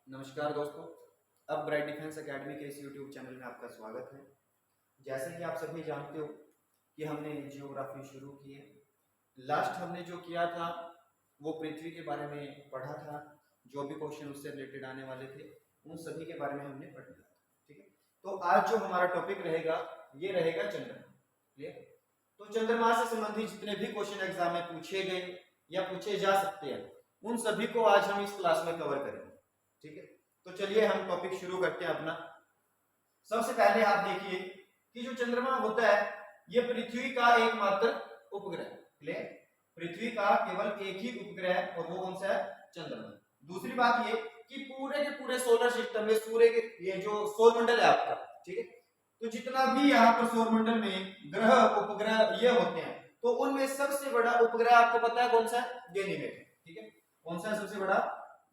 नमस्कार दोस्तों। अब ब्राइट डिफेंस एकेडमी के इस यूट्यूब चैनल में आपका स्वागत है। जैसे कि आप सभी जानते हो कि हमने जियोग्राफी शुरू की है। लास्ट हमने जो किया था वो पृथ्वी के बारे में पढ़ा था। जो भी क्वेश्चन उससे रिलेटेड आने वाले थे उन सभी के बारे में हमने पढ़ लिया था। ठीक है, तो आज जो हमारा टॉपिक रहेगा ये रहेगा चंद्रमा। क्लियर? तो चंद्रमा से संबंधित जितने भी क्वेश्चन एग्जाम में पूछे गए या पूछे जा सकते हैं उन सभी को आज हम इस क्लास में कवर करेंगे। ठीक है, तो चलिए हम टॉपिक शुरू करते हैं अपना। सबसे पहले आप देखिए कि जो चंद्रमा होता है ये पृथ्वी का एकमात्र उपग्रह। क्लियर? पृथ्वी का केवल एक ही उपग्रह है और वो कौन सा है? चंद्रमा। दूसरी बात ये कि पूरे के पूरे सोलर सिस्टम में सूर्य के ये जो सौर मंडल है आपका, ठीक है, तो जितना भी यहाँ पर सौर मंडल में ग्रह उपग्रह ये होते हैं तो उनमें सबसे बड़ा उपग्रह आपको पता है कौन सा है? गैनीमेड। ठीक है, कौन सा है सबसे बड़ा?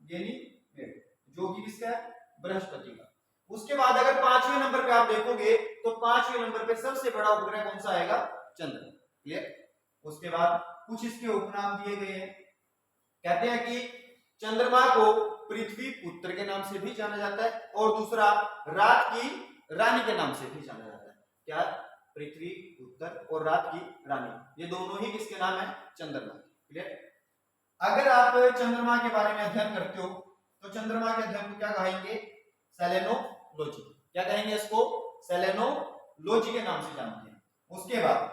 गैनीमेड, जो कि किसका है? बृहस्पति का। उसके बाद अगर पांचवें नंबर पे आप देखोगे तो पांचवें नंबर पे सबसे बड़ा उपग्रह कौन सा आएगा? चंद्र। क्लियर? उसके बाद कुछ इसके उपनाम दिए गए हैं। कहते हैं कि चंद्रमा को पृथ्वी पुत्र के नाम से भी जाना जाता है और दूसरा रात की रानी के नाम से भी जाना जाता है। क्या? पृथ्वी पुत्र और रात की रानी, ये दोनों ही किसके नाम है? चंद्रमा। क्लियर? अगर आप चंद्रमा के बारे में अध्ययन करते हो तो चंद्रमा के अध्ययन को क्या कहेंगे? सेलेनोलॉजी। क्या कहेंगे इसको? सेलेनोलॉजी के नाम से जानते हैं। उसके बाद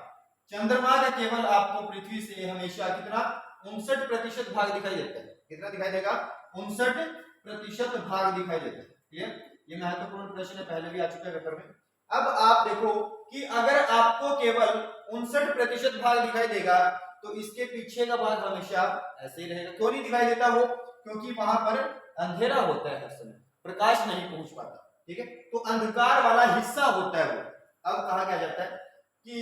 चंद्रमा का केवल आपको पृथ्वी से हमेशा कितना? 59% भाग दिखाई देता है। कितना दिखाई देगा? 59% भाग दिखाई देता है। क्लियर? ये महत्वपूर्ण प्रश्न है, पहले भी आ चुका है पेपर में। अब आप देखो कि अगर आपको केवल 59% भाग दिखाई देगा तो इसके पीछे का भाग हमेशा ऐसे ही रहेगा। क्यों नहीं दिखाई देता वो? क्योंकि वहां पर अंधेरा होता है, हर समय प्रकाश नहीं पहुंच पाता। ठीक है, तो अंधकार वाला हिस्सा होता है वो। अब कहा क्या जाता है कि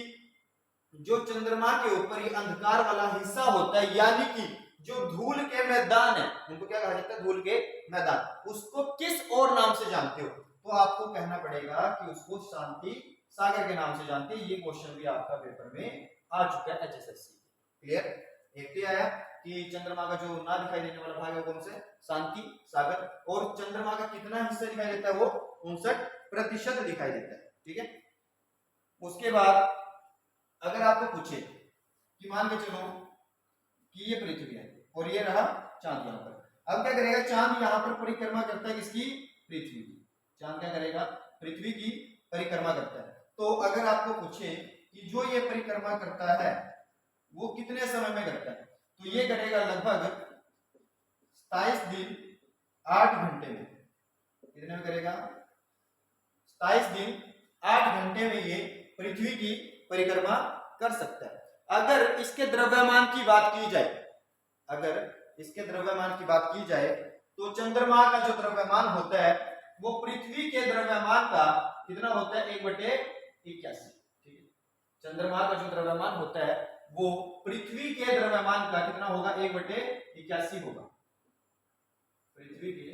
जो चंद्रमा के ऊपर ये अंधकार वाला हिस्सा होता है, यानी कि जो धूल के मैदान है उनको क्या कहा जाता है? धूल के मैदान। उसको किस और नाम से जानते हो? तो आपको कहना पड़ेगा कि उसको शांति सागर के नाम से जानते हैं। ये क्वेश्चन भी आपका पेपर में आ चुका है एचएसएससी। क्लियर? एक तो आया कि चंद्रमा का जो ना दिखाई देने वाला भाग है कौन से? शांति सागर। और चंद्रमा का कितना हिस्सा दिखाई देता है? वो 59% दिखाई देता है। ठीक है, उसके बाद अगर आपको पूछे कि मान के चलो कि ये पृथ्वी है और ये रहा चांद यहाँ पर, अब क्या करेगा? चांद यहाँ पर परिक्रमा करता है किसकी? पृथ्वी की। चांद क्या करेगा? पृथ्वी की परिक्रमा करता है। तो अगर आपको पूछे कि जो ये परिक्रमा करता है वो कितने समय में करता है, तो ये करेगा लगभग 27 दिन 8 घंटे में। कितने में करेगा? 27 दिन 8 घंटे में ये पृथ्वी की परिक्रमा कर सकता है। अगर इसके द्रव्यमान की बात की जाए, अगर इसके द्रव्यमान की बात की जाए तो चंद्रमा का जो द्रव्यमान होता है वो पृथ्वी के द्रव्यमान का कितना होता है? 1/81। ठीक है, चंद्रमा का जो द्रव्यमान होता है वो पृथ्वी के द्रव्यमान का कितना होगा? 1/81 होगा। पृथ्वी के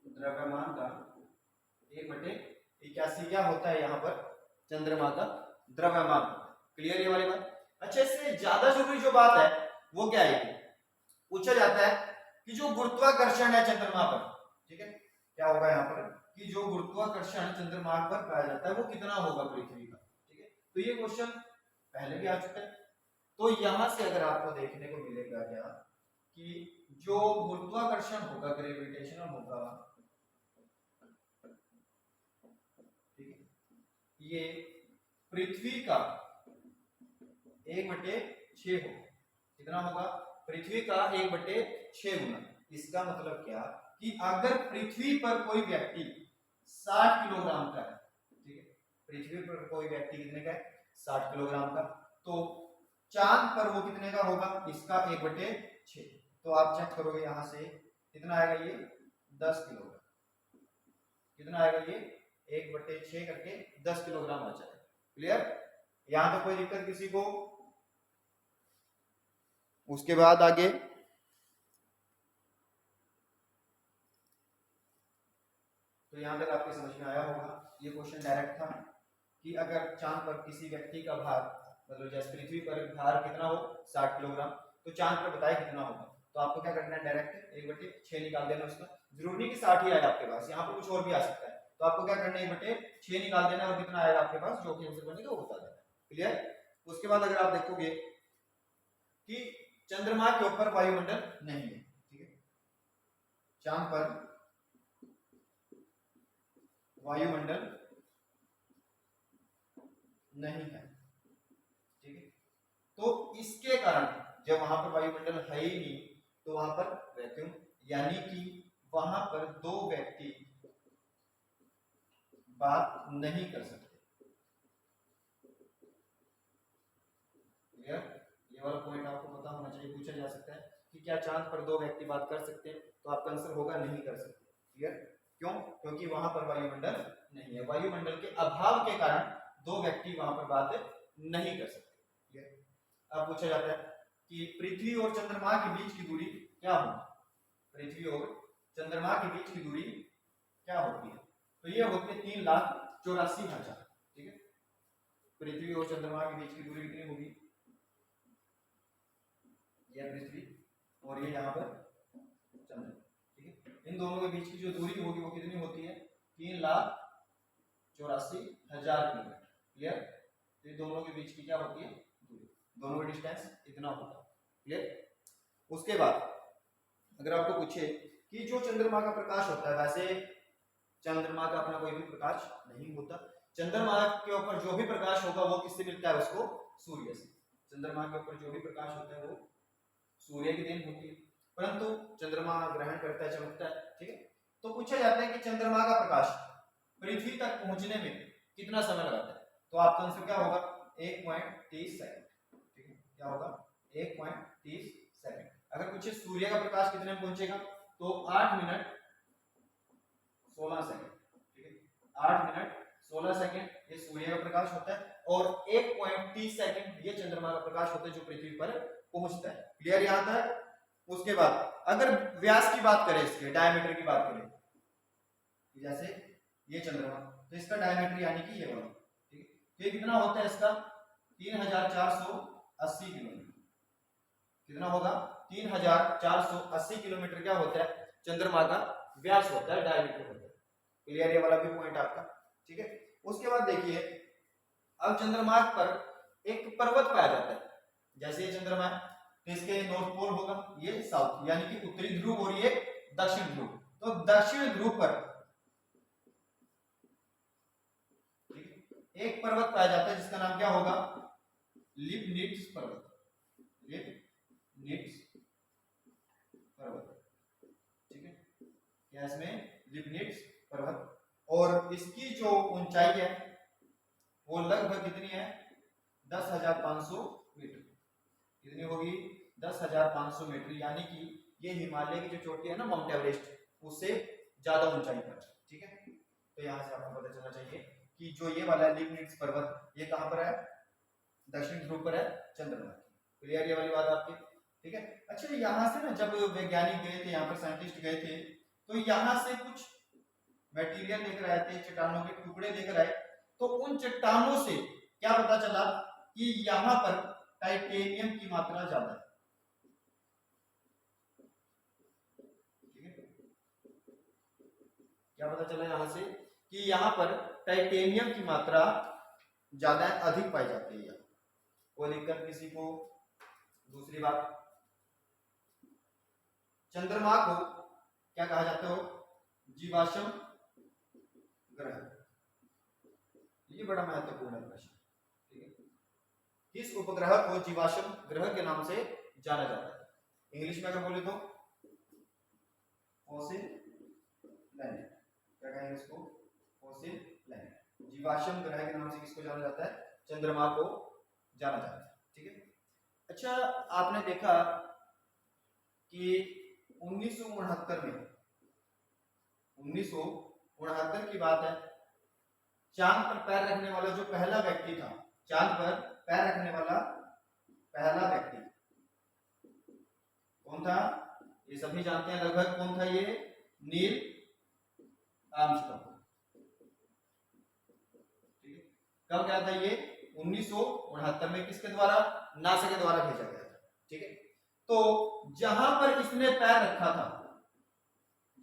द्रव्यमान का 1/81 क्या होता है यहाँ पर? चंद्रमा का द्रव्यमान। क्लियर ये वाली बात? अच्छा, इससे ज्यादा जरूरी जो बात है वो क्या है? पूछा जाता है कि जो गुरुत्वाकर्षण है चंद्रमा पर, ठीक है, क्या होगा यहाँ पर कि जो गुरुत्वाकर्षण चंद्रमा पर पाया जाता है वो कितना होगा पृथ्वी का? ठीक है, तो ये क्वेश्चन पहले भी आ चुका है। तो यहां से अगर आपको देखने को मिलेगा क्या कि जो गुरुत्वाकर्षण होगा, ग्रेविटेशनल होगा, ठीक है, ये पृथ्वी का 1/6 होगा। कितना होगा? पृथ्वी का 1/6 गुना। इसका मतलब क्या कि अगर पृथ्वी पर कोई व्यक्ति 60 किलोग्राम का है, ठीक है, पृथ्वी पर कोई व्यक्ति कितने का है? 60 किलोग्राम का, तो चांद पर वो कितने का होगा? इसका 1/6। तो आप चेक करोगे यहां से कितना आएगा? ये 10 किलोग्राम। कितना आएगा? ये 1/6 करके 10 किलोग्राम आ जाएगा। क्लियर? यहां तो कोई दिक्कत किसी को? उसके बाद आगे तो यहां तक आपके समझ में आया होगा। ये क्वेश्चन डायरेक्ट था कि अगर चांद पर किसी व्यक्ति का भार, मतलब जैसे पृथ्वी पर भार कितना हो? 60 किलोग्राम, तो चांद पर बताए कितना होगा? तो आपको क्या करना है, डायरेक्ट 1/6 निकाल देना उसका। जरूरी नहीं कि 60 ही आएगा आपके पास, यहाँ पर कुछ और भी आ सकता है, तो आपको क्या करना है, 1/6 निकाल देना और कितना आएगा आपके पास, जो कि आंसर बनेगा वो बता देना। क्लियर। उसके बाद अगर आप देखोगे कि चंद्रमा के ऊपर वायुमंडल नहीं है, ठीक है, चांद पर वायुमंडल नहीं है, ठीक है, तो इसके कारण जब वहां पर वायुमंडल है ही नहीं तो वहां पर वैक्यूम, यानी कि वहां पर दो व्यक्ति बात नहीं कर सकते। क्लियर। ये वाला पॉइंट आपको पता होना चाहिए, पूछा जा सकता है कि क्या चांद पर दो व्यक्ति बात कर सकते हैं, तो आपका आंसर होगा नहीं कर सकते। क्लियर। क्यों? क्योंकि वहां पर वायुमंडल नहीं है, वायुमंडल के अभाव के कारण दो व्यक्ति वहां पर बात नहीं कर सकते। क्लियर। अब पूछा जाता है कि पृथ्वी और चंद्रमा के बीच की दूरी क्या होगी, पृथ्वी और चंद्रमा के बीच की दूरी क्या होती है, तो ये होती है 3,84,000। ठीक है, पृथ्वी और चंद्रमा के बीच की दूरी कितनी होगी, यह पृथ्वी और ये यहाँ पर चंद्र, ठीक है, इन दोनों के बीच की जो दूरी होगी वो कितनी होती है, 3,84,000 किलोमीटर। क्लियर। तो ये दोनों के बीच की क्या होती है, दूरी, दोनों का डिस्टेंस इतना होगा। क्लियर। उसके बाद अगर आपको पूछे कि जो चंद्रमा का प्रकाश होता है, वैसे चंद्रमा का अपना कोई भी प्रकाश नहीं होता, चंद्रमा के ऊपर जो भी प्रकाश होगा वो किससे मिलता है, उसको सूर्य से। चंद्रमा के ऊपर जो भी प्रकाश होता है वो सूर्य की देन होती है, परंतु चंद्रमा ग्रहण करता है, चमकता है। ठीक है, तो पूछा जाता है कि चंद्रमा का प्रकाश पृथ्वी तक पहुंचने में कितना समय लगाता है, तो आपका आंसर क्या होगा, 1.30 सेकंड। ठीक है, क्या होगा, 1.30 सेकंड। अगर पूछे सूर्य का प्रकाश कितने में पहुंचेगा, तो 8 मिनट 16 सेकंड। ठीक है, 8 मिनट 16 सेकंड ये सूर्य का प्रकाश होता है, और 1.30 सेकंड ये चंद्रमा का प्रकाश होता है जो पृथ्वी पर पहुंचता है। क्लियर यहां तक। उसके बाद अगर व्यास की बात करें, इसके डायमीटर की बात करें, जैसे ये चंद्रमा, तो इसका डायमीटर यानी कि ये वाला, ठीक है, तो ये कितना होता है इसका, 3,480 किलोमीटर। कितना होगा, 3,480 किलोमीटर क्या होता है, चंद्रमा का व्यास होता है, डायमीटर होता है। क्लियर, ये वाला भी पॉइंट आपका। ठीक है, उसके बाद देखिए अब चंद्रमा पर एक पर्वत पाया जाता है, जैसे ये चंद्रमा है तो इसके नॉर्थ पोल होगा, ये साउथ यानी कि उत्तरी ध्रुव और ये दक्षिण ध्रुव, तो दक्षिण ध्रुव पर एक पर्वत पाया जाता है जिसका नाम क्या होगा, लिबनिट्ज पर्वत। लिबनिट्ज पर्वत, ठीक है, क्या इसमें लिबनिट्ज पर्वत, और इसकी जो ऊंचाई है वो लगभग कितनी है, 10,500 मीटर। कितनी होगी, 10,500 मीटर, यानी कि ये हिमालय की जो चोटी है ना, माउंट एवरेस्ट, उससे ज्यादा ऊंचाई पर। ठीक है, तो यहां से आपको पता चलना चाहिए कि जो ये वाला लिबनिट्ज पर्वत ये कहां पर है, दक्षिण ध्रुव पर है, चंद्रमा। क्लियर ये वाली बात आपकी। ठीक है, अच्छा यहाँ से ना जब वैज्ञानिक गए थे, यहाँ पर साइंटिस्ट गए थे, तो यहाँ से कुछ मटेरियल लेकर आए थे, चट्टानों के टुकड़े लेकर आए, तो उन चट्टानों से क्या पता चला कि यहाँ पर टाइटेनियम की मात्रा ज्यादा है। ठीक है, क्या पता चला यहाँ से कि यहाँ पर टाइटेनियम की मात्रा ज्यादा है, अधिक पाई जाती है। कोई दिक्कत किसी को? दूसरी बात, चंद्रमा को क्या कहा जाता है, जीवाश्म ग्रह। ये बड़ा महत्वपूर्ण प्रश्न। ठीक है, इस उपग्रह को जीवाश्म ग्रह के नाम से जाना जाता है। इंग्लिश में अगर बोले तो फॉसिल प्लैनेट, क्या कहेंगे इसको, फॉसिल प्लैनेट। जीवाश्म ग्रह के नाम से किसको जाना जाता है, चंद्रमा को जाना जाता है। ठीक है, अच्छा आपने देखा कि 1969 में, 1969 की बात है, चांद पर पैर रखने वाला जो पहला व्यक्ति था, चांद पर पैर रखने वाला पहला व्यक्ति कौन था, ये सभी जानते हैं लगभग, कौन था ये, नील आर्मस्ट्रांग। ठीक है, कब गया था ये, 1969 में, किसके द्वारा, नासा के द्वारा भेजा गया था। ठीक है, तो जहां पर इसने पैर रखा था,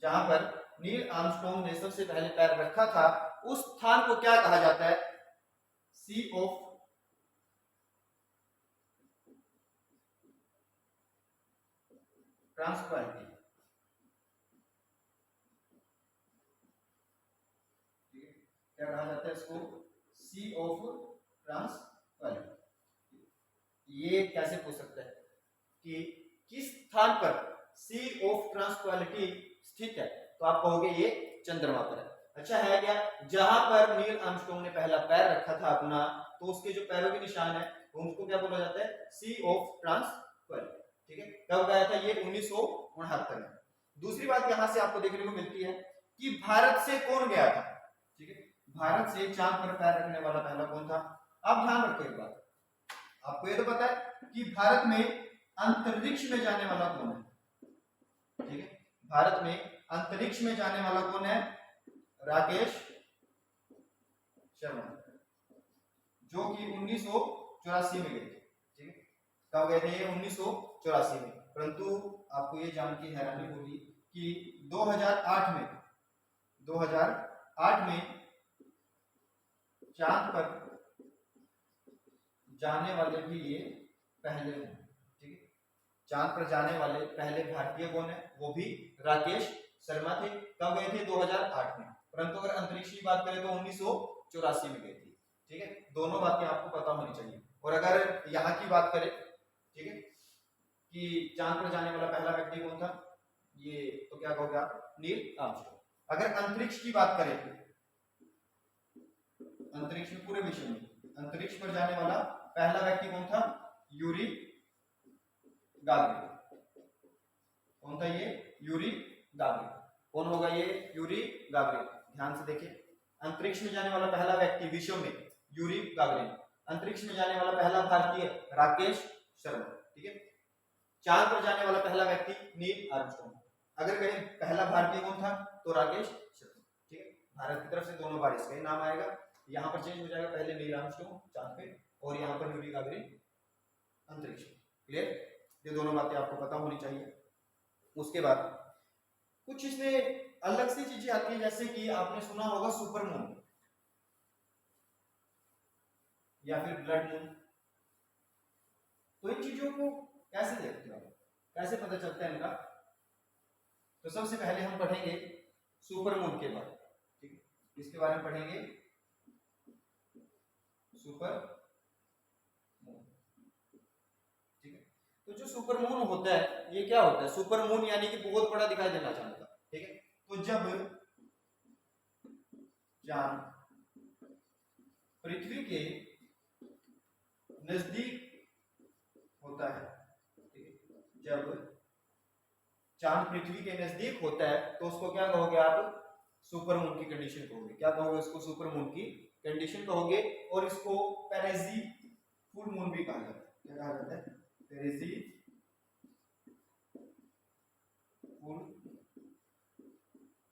जहां पर नील आर्मस्ट्रॉन्ग ने सबसे पहले पैर रखा था, उस स्थान को क्या कहा जाता है? सी ऑफ ट्रांसक्वालिटी। क्या कहा जाता है इसको? सी ऑफ ट्रांसक्वालिटी। ये कैसे पूछ सकता है कि किस स्थान पर सी ऑफ ट्रांसक्वालिटी स्थित है? तो आप कहोगे ये चंद्रमा पर है। अच्छा है क्या? जहां पर नील आर्मस्ट्रॉन्ग ने पहला पैर रखा था अपना, तो उसके जो पैरों के निशान है उनको क्या बोला जाता है? सी ऑफ ट्रांसक्वालिटी। ठीक है, कब गया था ये? 1969 में। दूसरी बात यहां से आपको देखने को मिलती है कि भारत से कौन गया था? ठीक है, भारत से चांद पर पैर रखने वाला पहला कौन था? आप ध्यान रखो एक बात, आपको ये तो पता है कि भारत में अंतरिक्ष में जाने वाला कौन है? ठीक है, भारत में अंतरिक्ष में जाने वाला कौन है? राकेश शर्मा, जो कि 1984 में गए थे। ठीक है, कब गए थे? 1984 में। परंतु आपको ये जान के हैरानी होगी कि 2008 में चांद पर जाने वाले भी ये पहले हैं। ठीक है, चांद पर जाने वाले पहले भारतीय कौन है? वो भी राकेश शर्मा थे। कब गए थे? 2008 में। परंतु अगर अंतरिक्ष की बात करें तो 1984 में गए थे। ठीक है, दोनों बातें आपको पता होनी चाहिए। और अगर यहाँ की बात करें, ठीक है, कि चांद पर जाने वाला पहला व्यक्ति कौन था, ये तो क्या कहोगे आप? Neil Armstrong. अगर अंतरिक्ष की बात करें, अंतरिक्ष में पूरे विश्व में अंतरिक्ष पर जाने वाला पहला व्यक्ति कौन था? Yuri Gagarin. कौन था ये? Yuri Gagarin. कौन होगा ये? Yuri Gagarin. ध्यान से देखिए, अंतरिक्ष में जाने वाला पहला व्यक्ति विश्व में यूरी गागरिन, अंतरिक्ष में जाने वाला पहला भारतीय राकेश शर्मा। ठीक है, चांद पर जाने वाला पहला व्यक्ति नील आर्मस्ट्रॉन्ग। अगर कहीं पहला भारतीय कौन था तो राकेश शर्मा। ठीक है, भारत की तरफ से दोनों बार इसका ही नाम आएगा। यहाँ पर चेंज हो जाएगा, पहले नील आर्मस्ट्रॉन्ग चांद पे और यहाँ पर यूरी गागरिन अंतरिक्ष। क्लियर? ये दोनों बातें आपको पता होनी चाहिए। उसके बाद कुछ इसमें अलग सी चीजें आती है, जैसे कि आपने सुना होगा सुपर मून या फिर ब्लड मून। तो इन चीजों को कैसे देखते हो आप? कैसे पता चलता है इनका? तो सबसे पहले हम पढ़ेंगे सुपर मून के बारे में। ठीक है, इसके बारे में पढ़ेंगे सुपर मून। ठीक है, तो जो सुपर मून होता है ये क्या होता है? सुपर मून यानी कि बहुत बड़ा दिखाई देना चांद का। ठीक है, तो जब चांद पृथ्वी के नजदीक होता है, ठीक है, जब चांद पृथ्वी के नजदीक होता है तो उसको क्या कहोगे आप? सुपर मून की कंडीशन कहोगे। क्या कहोगे उसको? सुपर मून की कंडीशन कहोगे। और इसको पेरेजी फुल मून भी कहा जाता है। क्या कहा जाता है? Perigee full.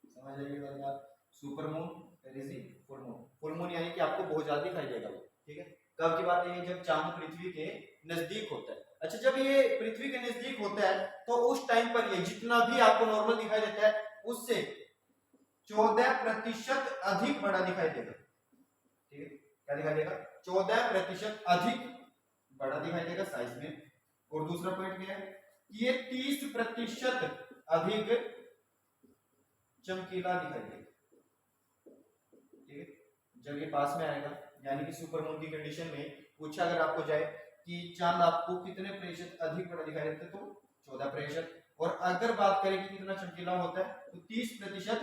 समझ आइएगा बात? Super moon, perigee full moon. Full moon यानी कि आपको बहुत ज्यादा दिखाई देगा। ठीक है, कब की बात है? जब चांद पृथ्वी के नजदीक होता है। अच्छा, जब ये पृथ्वी के नजदीक होता है तो उस टाइम पर ये जितना भी आपको नॉर्मल दिखाई देता है उससे 14% अधिक बड़ा दिखाई देगा। ठीक है, क्या दिखाई देगा? 14% अधिक बड़ा दिखाई देगा साइज में। और दूसरा पॉइंट क्या है कि ये 30% अधिक चमकीला दिखाई देगा। ठीक है, जब ये पास में आएगा, यानी कि सुपर मून की कंडीशन में पूछा अगर आपको जाए कि चांद आपको कितने प्रतिशत अधिक बड़ा दिखाई देता है तो 14%। और अगर बात करें कि कितना चमकीला होता है तो 30%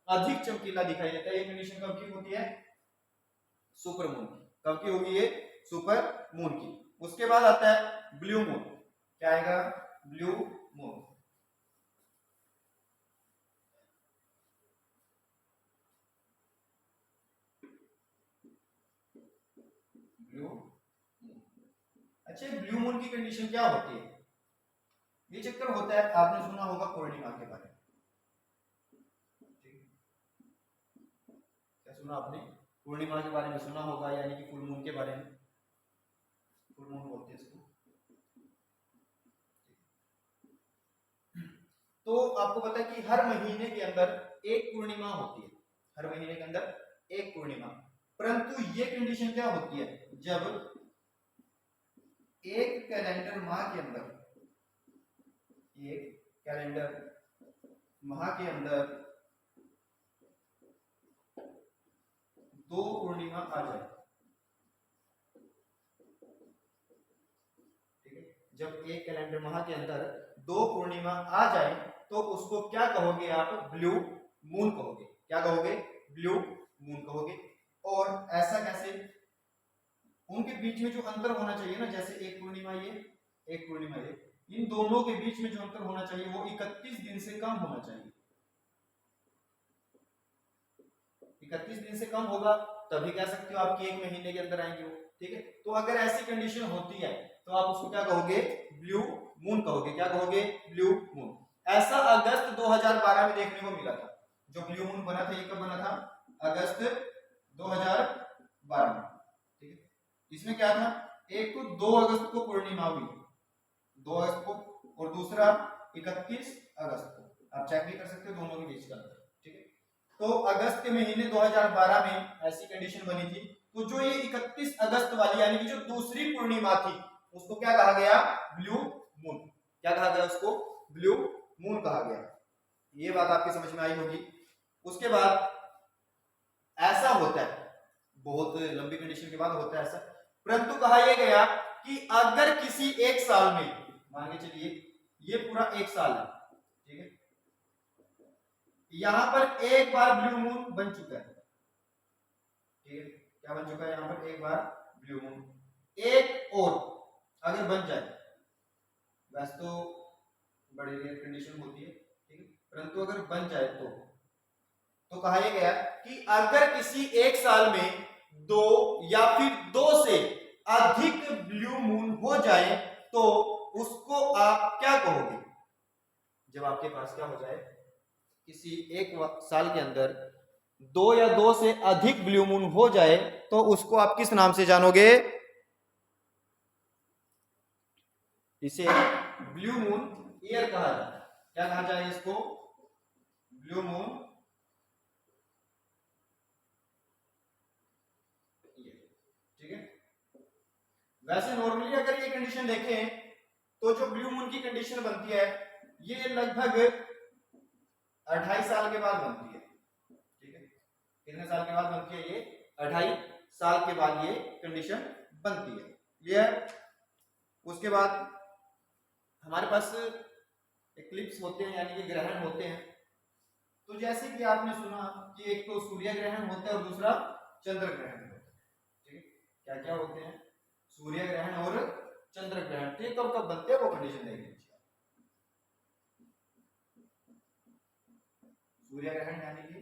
अधिक चमकीला दिखाई देता है। ये कंडीशन कब की होती है? सुपर मून की। कब की होगी ये? सुपर मून की। उसके बाद आता है ब्लू मून। क्या आएगा? Blue moon. Blue moon. अच्छा, ब्लू मून की कंडीशन क्या होती है? ये चक्कर होता है, आपने सुना होगा पूर्णिमा के बारे में। क्या सुना आपने? पूर्णिमा के बारे में सुना होगा, यानी कि फुल मून के बारे में। फुल मून बोलते हैं इसको। तो आपको पता है कि हर महीने के अंदर एक पूर्णिमा होती है, हर महीने के अंदर एक पूर्णिमा। परंतु ये कंडीशन क्या होती है, जब एक कैलेंडर माह के अंदर, एक कैलेंडर माह के अंदर दो पूर्णिमा आ जाए, ठीक है, जब एक कैलेंडर माह के अंदर दो पूर्णिमा आ जाए तो उसको क्या कहोगे आप, ब्लू मून कहोगे। क्या कहोगे, ब्लू मून कहोगे। और ऐसा कैसे, उनके बीच में जो अंतर होना चाहिए ना, जैसे एक पूर्णिमा ये, एक पूर्णिमा ये, इन दोनों के बीच में जो अंतर होना चाहिए वो 31 दिन से कम होना चाहिए। 31 दिन से कम होगा तभी कह सकते हो आपके एक महीने के अंदर आएंगे वो, ठीक है। तो अगर ऐसी कंडीशन होती है तो आप उसको क्या कहोगे, ब्लू मून कहोगे। क्या कहोगे, ब्लू मून। ऐसा अगस्त 2012 में देखने को मिला था, जो ब्लू मून बना था, ये कब बना था, अगस्त 2012 में, ठीक है। इसमें क्या था, एक तो 2 अगस्त को पूर्णिमा हुई, 2 अगस्त को, और दूसरा 31 अगस्त को। आप चेक भी कर सकते हो दोनों के बीच का अंतर, ठीक है। तो अगस्त के महीने 2012 में ऐसी कंडीशन बनी थी, तो जो ये 31 अगस्त वाली यानी कि जो दूसरी पूर्णिमा थी उसको क्या कहा गया, ब्लू मून। क्या कहा गया उसको, ब्लू मून कहा गया। ये बात आपकी समझ में आई होगी। उसके बाद ऐसा होता है, बहुत लंबी कंडीशन के बाद होता है ऐसा, परंतु कहा यह गया कि अगर किसी एक साल में, मान के चलिए ये पूरा एक साल है, ठीक है, यहां पर एक बार ब्लू मून बन चुका है, ठीक है, क्या बन चुका है, यहां पर एक बार ब्लू मून, एक और अगर बन जाए, वैसे तो बड़ी रेयर कंडीशन होती है, ठीक है, परंतु अगर बन जाए तो कहा यह गया कि अगर किसी एक साल में 2 या फिर 2 से अधिक ब्लू मून हो जाए तो उसको आप क्या कहोगे। जब आपके पास क्या हो जाए, किसी एक साल के अंदर 2 या 2 से अधिक ब्लू मून हो जाए तो उसको आप किस नाम से जानोगे, इसे ब्लू मून ईयर कहा जाए। क्या कहा जाए इसको, ब्लू मून ईयर, ठीक है। वैसे नॉर्मली अगर ये कंडीशन देखें तो जो ब्लू मून की कंडीशन बनती है ये लगभग 28 साल के बाद बनती है, ठीक है। कितने साल के बाद बनती है ये, 28 साल के बाद ये कंडीशन बनती है, क्लियर। उसके बाद हमारे पास एक्लिप्स होते हैं यानी कि ग्रहण होते हैं। तो जैसे कि आपने सुना कि एक तो सूर्य ग्रहण होता है और दूसरा चंद्र ग्रहण होता है, ठीक है। क्या क्या होते हैं, सूर्य ग्रहण और चंद्र ग्रहण, ठीक। कब कब बनते हैं वो कंडीशन देख लीजिए। सूर्य ग्रहण यानी कि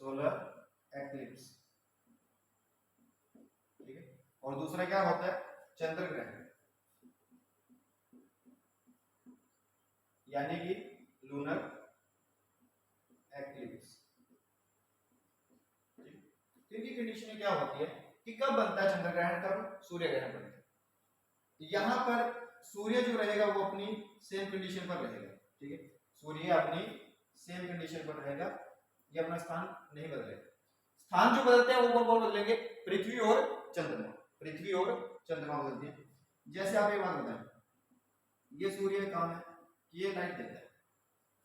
सोलर एक्लिप्स, ठीक है। और दूसरा क्या होता है, चंद्र ग्रहण यानी कि लूनर एक्लिप्स, ठीक। तो इनकी कंडीशन क्या होती है कि कब बनता है चंद्र ग्रहण, कब सूर्य ग्रहण बनता है। यहां पर सूर्य जो रहेगा वो अपनी सेम कंडीशन पर रहेगा, ठीक है। सूर्य अपनी सेम कंडीशन पर रहेगा, ये अपना स्थान नहीं बदलेगा। स्थान जो बदलते हैं वो कौन बदलेंगे, पृथ्वी और चंद्रमा, पृथ्वी और चंद्रमा बदलते हैं। जैसे आप एक बात बताएं, ये सूर्य का काम है, ये लाइट देता है,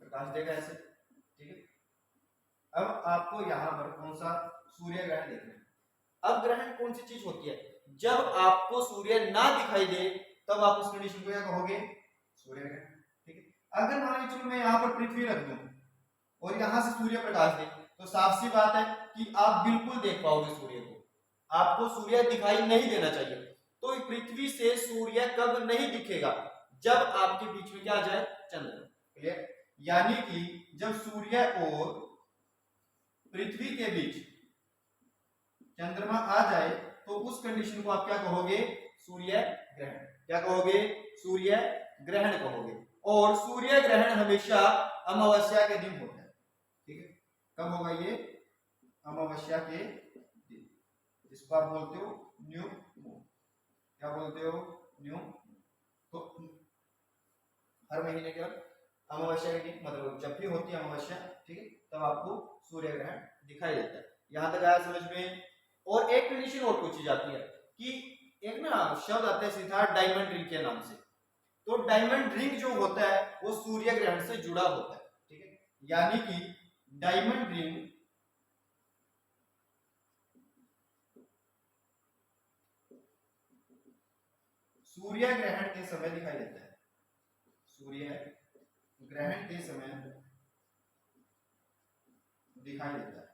प्रकाश देगा ऐसे, ठीक है। अब आपको यहां पर कौन सा सूर्य ग्रहण देखना है। अब ग्रहण कौन सी चीज होती है, जब आपको सूर्य ना दिखाई दे तब आप उस कंडीशन को क्या कहोगे, सूर्य ग्रहण, ठीक है। अगर मान लीजिए चलो मैं यहाँ पर पृथ्वी रख दूं और यहां से सूर्य प्रकाश दे तो साफ सी बात है कि आप बिल्कुल देख पाओगे सूर्य को, आपको सूर्य दिखाई नहीं देना चाहिए। तो पृथ्वी से सूर्य कब नहीं दिखेगा, जब आपके बीच में क्या आ जाए, चंद्र, क्लियर। यानी कि जब सूर्य और पृथ्वी के बीच चंद्रमा आ जाए तो उस कंडीशन को आप क्या कहोगे, सूर्य ग्रहण। क्या कहोगे, सूर्य ग्रहण कहोगे। और सूर्य ग्रहण हमेशा अमावस्या के दिन होता है, ठीक है। कब होगा ये, अमावस्या के दिन, जिसको आप बोलते हो न्यू मून। क्या बोलते हो, न्यू। तो हर महीने के अमावस्या के दिन, मतलब जब भी होती है अमावस्या, ठीक है, तब आपको सूर्य ग्रहण दिखाई देता है। यहाँ तक आया समझ में। और एक कंडीशन और पूछी जाती है कि एक ना शब्द आता है सीधा डायमंड रिंग के नाम से। तो डायमंड रिंग जो होता है वो सूर्य ग्रहण से जुड़ा होता है, ठीक है, यानी कि डायमंड रिंग सूर्य ग्रहण के समय दिखाई देता है, सूर्य ग्रहण के समय दिखाई देता है।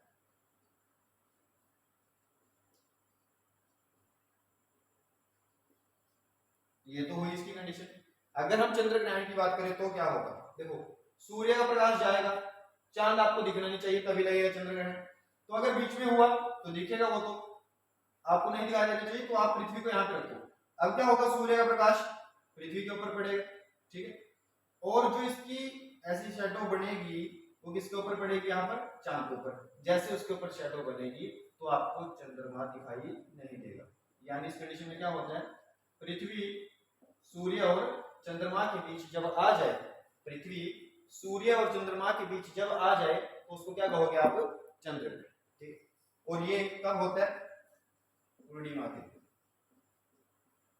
ये तो हुई इसकी कंडीशन। अगर हम चंद्र ग्रहण की बात करें तो क्या होगा, देखो सूर्य का प्रकाश जाएगा, चांद आपको दिखना नहीं चाहिए तभी लगेगा चंद्र ग्रहण। तो अगर बीच में हुआ तो दिखेगा, वो तो आपको नहीं दिखाई देना चाहिए, तो आप पृथ्वी को यहाँ पे रखो। अब क्या होगा, सूर्य का प्रकाश पृथ्वी के ऊपर पड़ेगा, ठीक है, और जो इसकी ऐसी शैडो बनेगी वो किसके ऊपर पड़ेगी, यहाँ पर चांद के ऊपर। जैसे उसके ऊपर शैडो बनेगी तो आपको चंद्रमा दिखाई नहीं देगा। यानी इस कंडीशन में क्या होता है, पृथ्वी सूर्य और चंद्रमा के बीच जब आ जाए, पृथ्वी सूर्य और चंद्रमा के बीच जब आ जाए तो उसको क्या कहोगे आप, चंद्र ग्रहण, ठीक। और ये कब होता है, पूर्णिमा के दिन,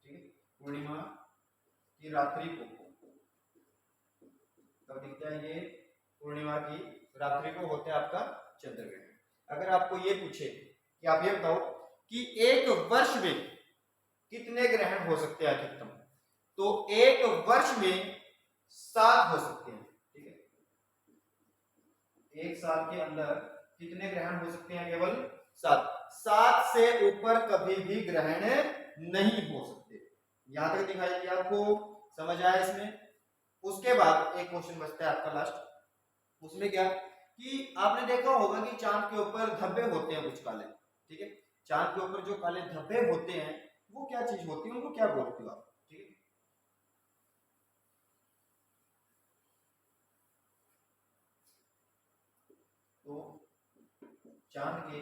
ठीक है, पूर्णिमा की रात्रि को कब दिखता है, ये पूर्णिमा की रात्रि को होता है आपका चंद्र ग्रहण। अगर आपको ये पूछे कि आप ये बताओ कि एक वर्ष में कितने ग्रहण हो सकते हैं अधिकतम, तो एक वर्ष में 7 हो सकते हैं, ठीक है, एक साल के अंदर कितने ग्रहण हो सकते हैं, केवल 7। 7 से ऊपर कभी भी ग्रहण नहीं हो सकते। यहां तक दिखाई दिया आपको, समझ आया इसमें। उसके बाद एक क्वेश्चन बचता है आपका लास्ट, उसमें क्या कि आपने देखा होगा कि चांद के ऊपर धब्बे होते हैं कुछ काले, ठीक है, चांद के ऊपर जो काले धब्बे होते हैं वो क्या चीज होती है, उनको क्या बोलते हो आप, ठीक है। तो चांद के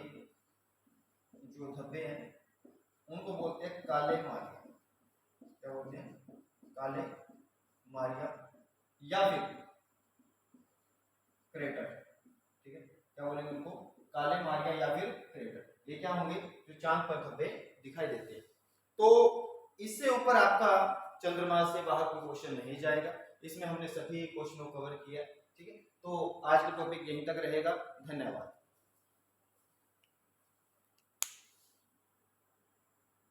जो धब्बे हैं उनको बोलते हैं काले मारिया, क्या बोलते हैं, काले मारिया या फिर क्रेटर, ठीक है, क्या बोलेंगे उनको, काले मारिया या फिर क्रेटर। ये क्या होंगे, जो चांद पर धब्बे दिखाई देते हैं। तो इससे ऊपर आपका चंद्रमा से बाहर कोई क्वेश्चन नहीं जाएगा। इसमें हमने सभी क्वेश्चनों को कवर किया, ठीक है। तो आज का टॉपिक यहीं तक रहेगा। धन्यवाद।